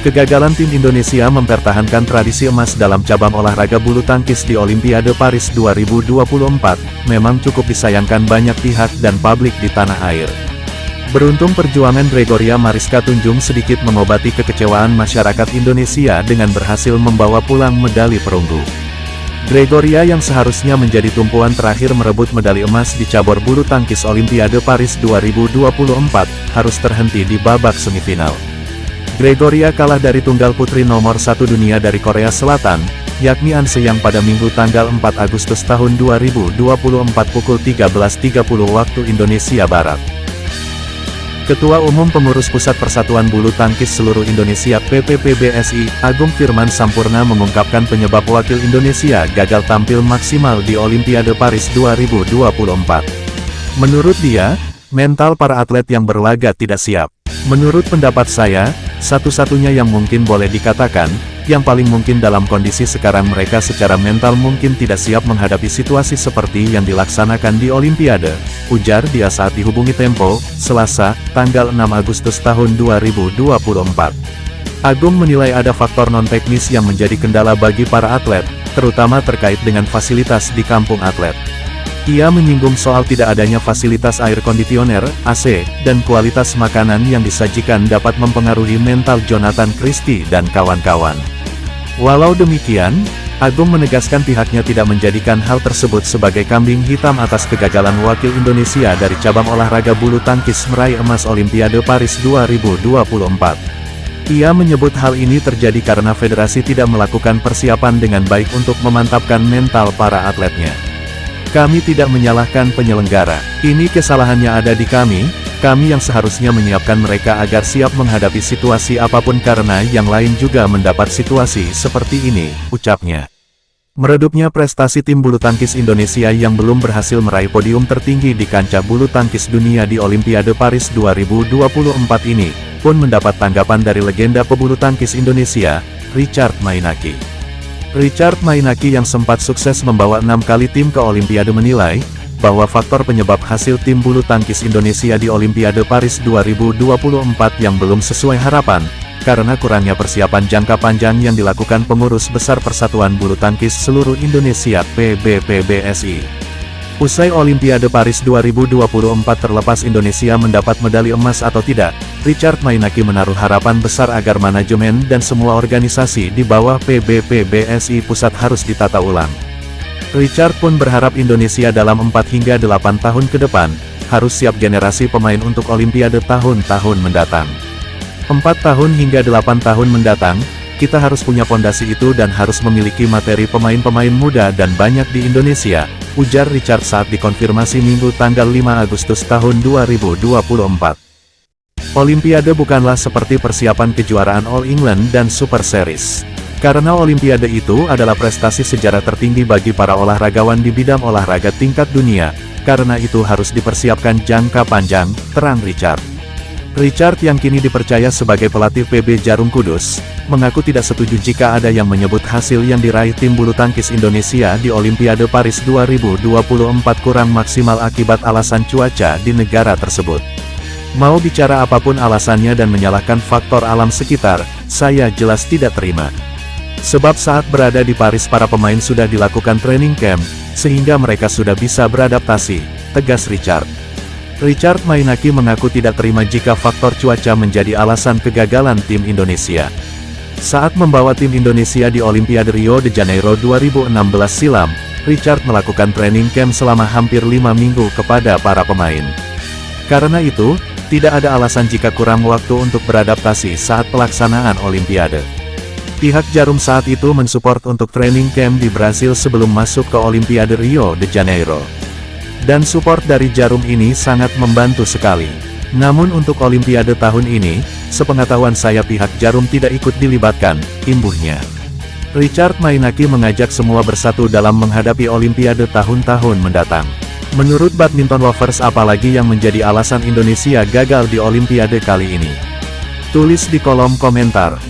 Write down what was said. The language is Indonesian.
Kegagalan tim Indonesia mempertahankan tradisi emas dalam cabang olahraga bulu tangkis di Olimpiade Paris 2024, memang cukup disayangkan banyak pihak dan publik di tanah air. Beruntung perjuangan Gregoria Mariska Tunjung sedikit mengobati kekecewaan masyarakat Indonesia dengan berhasil membawa pulang medali perunggu. Gregoria yang seharusnya menjadi tumpuan terakhir merebut medali emas di cabur bulu tangkis Olimpiade Paris 2024, harus terhenti di babak semifinal. Gregoria kalah dari tunggal putri nomor 1 dunia dari Korea Selatan, yakni An Se-young pada Minggu tanggal 4 Agustus tahun 2024 pukul 13.30 waktu Indonesia Barat. Ketua Umum Pengurus Pusat Persatuan Bulu Tangkis Seluruh Indonesia (PPPBSI), Agung Firman Sampurna mengungkapkan penyebab wakil Indonesia gagal tampil maksimal di Olimpiade Paris 2024. Menurut dia, mental para atlet yang berlaga tidak siap. Menurut pendapat saya, satu-satunya yang mungkin boleh dikatakan, yang paling mungkin dalam kondisi sekarang mereka secara mental mungkin tidak siap menghadapi situasi seperti yang dilaksanakan di Olimpiade, ujar dia saat dihubungi Tempo, Selasa, tanggal 6 Agustus tahun 2024. Agung menilai ada faktor non-teknis yang menjadi kendala bagi para atlet, terutama terkait dengan fasilitas di kampung atlet. Ia menyinggung soal tidak adanya fasilitas air kondisioner, AC, dan kualitas makanan yang disajikan dapat mempengaruhi mental Jonathan Christie dan kawan-kawan. Walau demikian, Agung menegaskan pihaknya tidak menjadikan hal tersebut sebagai kambing hitam atas kegagalan wakil Indonesia dari cabang olahraga bulu tangkis meraih emas Olimpiade Paris 2024. Ia menyebut hal ini terjadi karena federasi tidak melakukan persiapan dengan baik untuk memantapkan mental para atletnya. Kami tidak menyalahkan penyelenggara, ini kesalahannya ada di kami yang seharusnya menyiapkan mereka agar siap menghadapi situasi apapun karena yang lain juga mendapat situasi seperti ini, ucapnya. Meredupnya prestasi tim bulu tangkis Indonesia yang belum berhasil meraih podium tertinggi di kancah bulu tangkis dunia di Olimpiade Paris 2024 ini, pun mendapat tanggapan dari legenda pebulu tangkis Indonesia, Richard Mainaki. Richard Mainaki yang sempat sukses membawa 6 kali tim ke Olimpiade menilai, bahwa faktor penyebab hasil tim bulu tangkis Indonesia di Olimpiade Paris 2024 yang belum sesuai harapan, karena kurangnya persiapan jangka panjang yang dilakukan pengurus besar Persatuan Bulu Tangkis Seluruh Indonesia (PBPBSI). Usai Olimpiade Paris 2024 terlepas Indonesia mendapat medali emas atau tidak, Richard Mainaki menaruh harapan besar agar manajemen dan semua organisasi di bawah PBPBSI pusat harus ditata ulang. Richard pun berharap Indonesia dalam 4 hingga 8 tahun ke depan, harus siap generasi pemain untuk Olimpiade tahun-tahun mendatang. 4 tahun hingga 8 tahun mendatang, kita harus punya pondasi itu dan harus memiliki materi pemain-pemain muda dan banyak di Indonesia, ujar Richard saat dikonfirmasi Minggu tanggal 5 Agustus tahun 2024. Olimpiade bukanlah seperti persiapan kejuaraan All England dan Super Series. Karena Olimpiade itu adalah prestasi sejarah tertinggi bagi para olahragawan di bidang olahraga tingkat dunia, karena itu harus dipersiapkan jangka panjang, terang Richard. Richard yang kini dipercaya sebagai pelatih PB Jarum Kudus, mengaku tidak setuju jika ada yang menyebut hasil yang diraih tim bulu tangkis Indonesia di Olimpiade Paris 2024 kurang maksimal akibat alasan cuaca di negara tersebut. Mau bicara apapun alasannya dan menyalahkan faktor alam sekitar, saya jelas tidak terima. Sebab saat berada di Paris para pemain sudah dilakukan training camp, sehingga mereka sudah bisa beradaptasi, tegas Richard. Richard Mainaki mengaku tidak terima jika faktor cuaca menjadi alasan kegagalan tim Indonesia. Saat membawa tim Indonesia di Olimpiade Rio de Janeiro 2016 silam, Richard melakukan training camp selama hampir 5 minggu kepada para pemain. Karena itu, tidak ada alasan jika kurang waktu untuk beradaptasi saat pelaksanaan Olimpiade. Pihak Jarum saat itu mensupport untuk training camp di Brasil sebelum masuk ke Olimpiade Rio de Janeiro. Dan support dari Jarum ini sangat membantu sekali. Namun untuk Olimpiade tahun ini, sepengetahuan saya pihak Jarum tidak ikut dilibatkan, imbuhnya. Richard Mainaki mengajak semua bersatu dalam menghadapi Olimpiade tahun-tahun mendatang. Menurut badminton lovers apalagi yang menjadi alasan Indonesia gagal di Olimpiade kali ini? Tulis di kolom komentar.